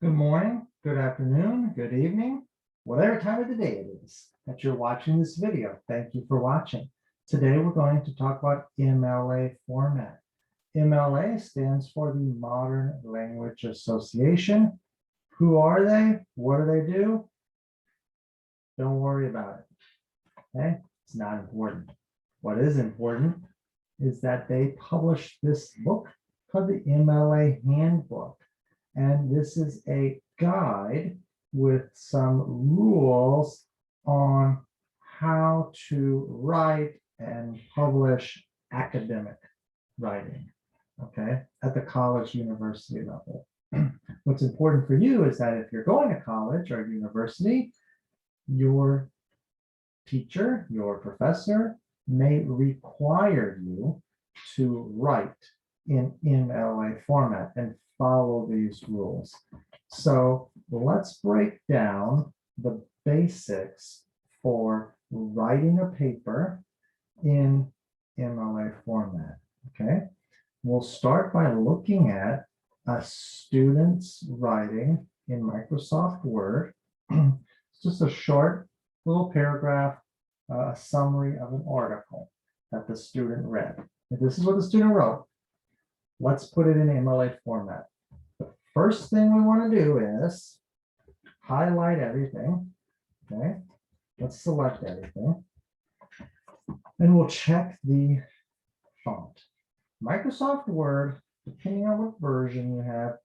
Good morning, good afternoon, good evening, whatever time of the day it is that you're watching this video. Thank you for watching. Today we're going to talk about MLA format. MLA stands for the Modern Language Association. Who are they? What do they do? Don't worry about it. Okay, it's not important. What is important is that they published this book called the MLA Handbook. And this is a guide with some rules on how to write and publish academic writing, okay, at the college university level. What's important for you is that if you're going to college or university, your teacher, your professor may require you to write in MLA format and follow these rules. So let's break down the basics for writing a paper in MLA format. Okay, we'll start by looking at a student's writing in Microsoft Word. It's just a short little paragraph, a summary of an article that the student read. If this is what the student wrote, let's put it in MLA format. The first thing we want to do is highlight everything. Okay, let's select everything. And we'll check the font. Microsoft Word, depending on what version you have,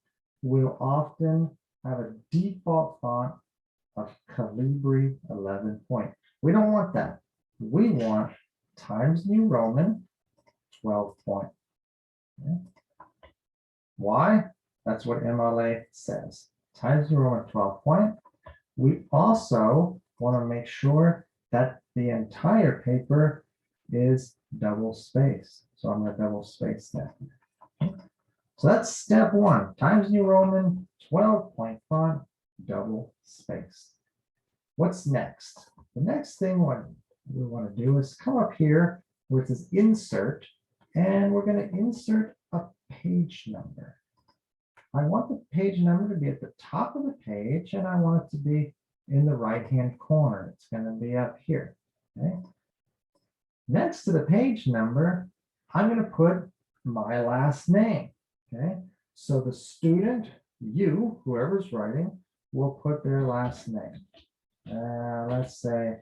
will often have a default font of Calibri 11 point. We don't want that. We want Times New Roman 12 point. Okay. Why? That's what MLA says. Times New Roman 12 point. We also want to make sure that the entire paper is double spaced. So I'm going to double space that. So that's step one. Times New Roman 12 point font, double spaced. What's next? The next thing what we want to do is come up here where it says insert, and we're going to insert a page number. I want the page number to be at the top of the page, and I want it to be in the right-hand corner. It's going to be up here. Okay. Next to the page number, I'm going to put my last name. Okay. So the student, you, whoever's writing, will put their last name. Let's say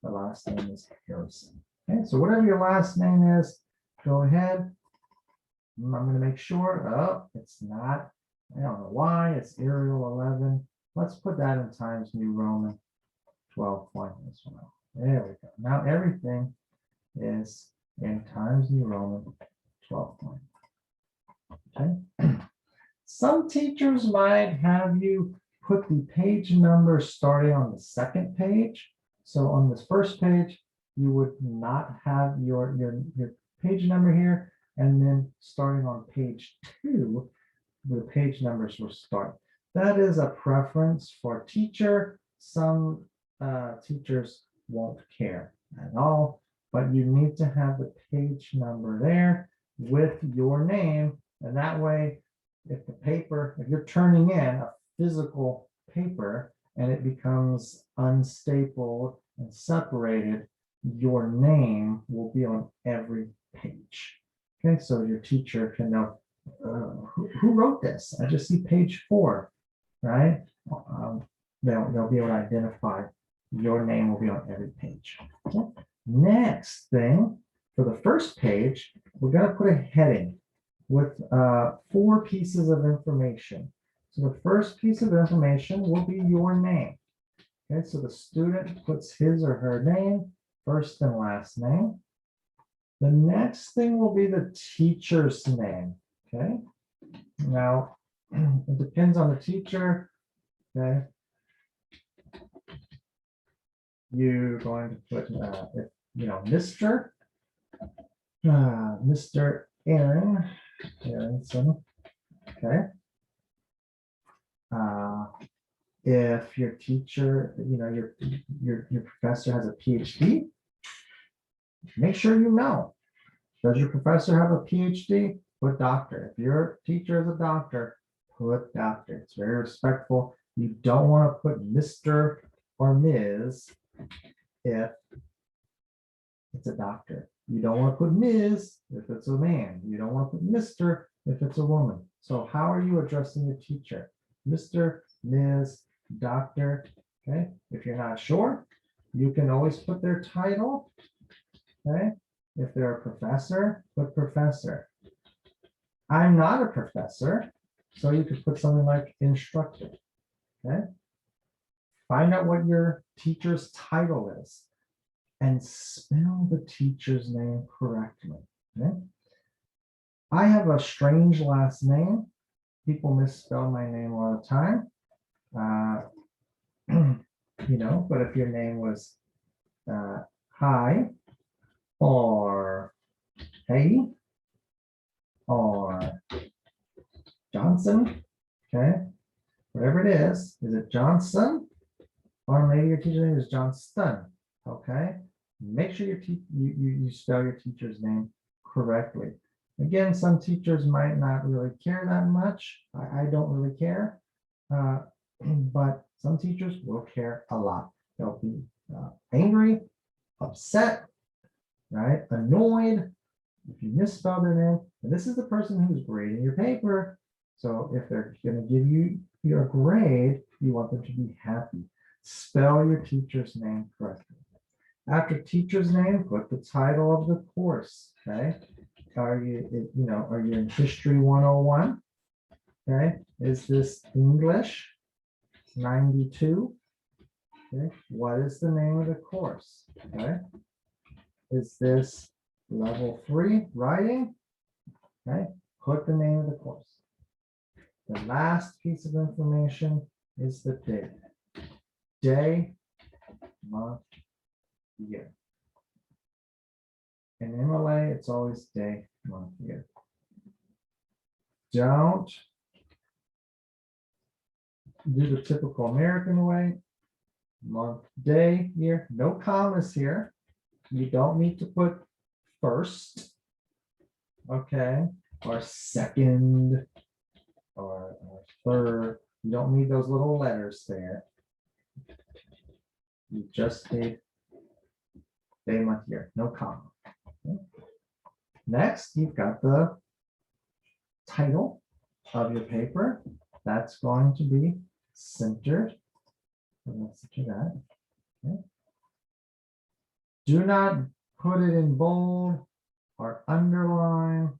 the last name is Harrison. Okay. So whatever your last name is, go ahead. I'm going to make sure, oh, it's not, I don't know why, it's Arial 11. Let's put that in Times New Roman 12 point as well. There we go. Now everything is in Times New Roman 12 point. Okay. Some teachers might have you put the page number starting on the second page. So on this first page, you would not have your page number here. And then starting on page 2, the page numbers will start. That is a preference for teacher. Some teachers won't care at all, but you need to have the page number there with your name. And that way, if the paper, if you're turning in a physical paper and it becomes unstapled and separated, your name will be on every page. Okay, so your teacher can know who wrote this. I just see page 4, right? They'll be able to identify your name will be on every page. Okay. Next thing, for the first page, we're going to put a heading with 4 pieces of information. So the first piece of information will be your name. Okay, so the student puts his or her name, first and last name. The next thing will be the teacher's name. Okay. Now, it depends on the teacher. Okay. You're going to put, Mr. Mr. Aronson. Okay. If your teacher, your professor has a PhD, make sure you know. Does your professor have a PhD? Put doctor. If your teacher is a doctor, put doctor. It's very respectful. You don't want to put Mr. or Ms. if it's a doctor. You don't want to put Ms. if it's a man. You don't want to put Mr. if it's a woman. So how are you addressing your teacher? Mr., Ms., Doctor. Okay. If you're not sure, you can always put their title. Okay. If they're a professor, put professor. I'm not a professor, so you could put something like instructor. Okay. Find out what your teacher's title is and spell the teacher's name correctly. Okay. I have a strange last name. People misspell my name all the time. But if your name was Hi or Hey or Johnson, okay, whatever it is it Johnson? Or maybe your teacher's name is Johnston, okay? Make sure you spell your teacher's name correctly. Again, some teachers might not really care that much. I don't really care, but some teachers will care a lot. They'll be angry, upset, right? Annoyed if you misspell their name. And this is the person who's grading your paper. So if they're going to give you your grade, you want them to be happy. Spell your teacher's name correctly. After teacher's name, put the title of the course. Okay. Are you in History 101? Okay. Is this English 92? Okay. What is the name of the course? Okay. Is this level 3 writing? Okay. Put the name of the course. The last piece of information is the date. Day, month, year. In MLA, it's always day, month, year. Don't do the typical American way. Month, day, year. No commas here. You don't need to put first, okay, or second, or third. You don't need those little letters there. You just need day, month, year, no comma. Okay. Next, you've got the title of your paper. That's going to be centered. So let's do that. Okay. Do not put it in bold or underline.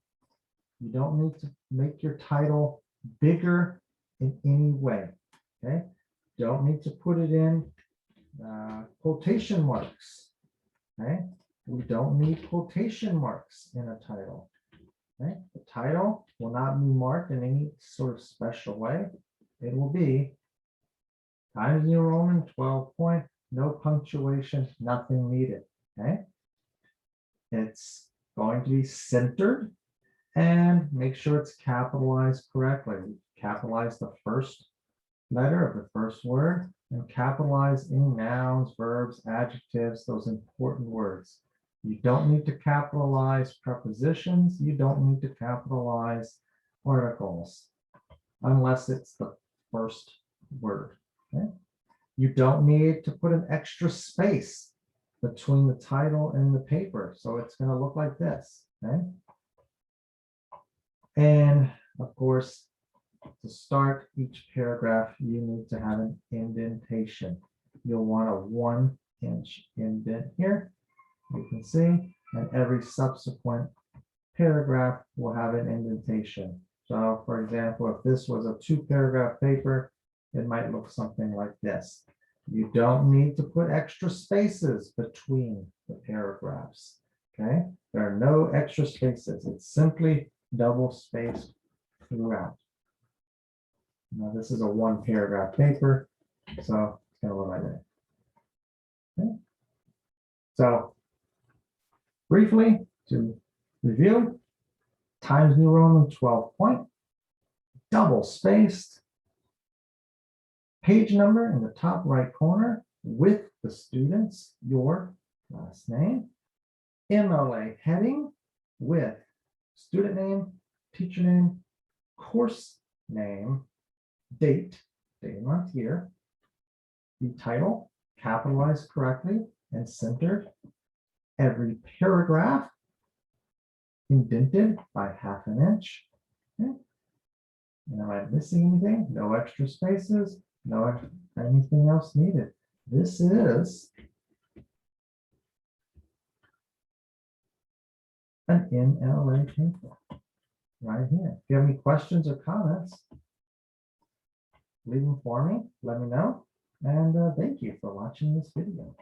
You don't need to make your title bigger in any way. Okay. Don't need to put it in quotation marks. Okay. We don't need quotation marks in a title. Okay. The title will not be marked in any sort of special way. It will be Times New Roman 12 point, no punctuation, nothing needed. Okay. It's going to be centered and make sure it's capitalized correctly. Capitalize the first letter of the first word and capitalize any nouns, verbs, adjectives, those important words. You don't need to capitalize prepositions. You don't need to capitalize articles unless it's the first word. Okay? You don't need to put an extra space between the title and the paper. So it's going to look like this. Okay? And of course, to start each paragraph, you need to have an indentation. You'll want a 1-inch indent here. You can see, and every subsequent paragraph will have an indentation. So for example, if this was a 2-paragraph paper, it might look something like this. You don't need to put extra spaces between the paragraphs. Okay, there are no extra spaces. It's simply double spaced throughout. Now this is a 1-paragraph paper, so it's going to look like that. Okay. So briefly to review, Times New Roman 12 point, double spaced, page number in the top right corner with the student's, your last name, MLA heading with student name, teacher name, course name, date, day, month, year, the title, capitalized correctly and centered, every paragraph indented by 1/2 inch. Okay. And am I missing anything? No extra spaces, anything else needed. This is an MLA paper right here. If you have any questions or comments, leave them for me, let me know. And thank you for watching this video.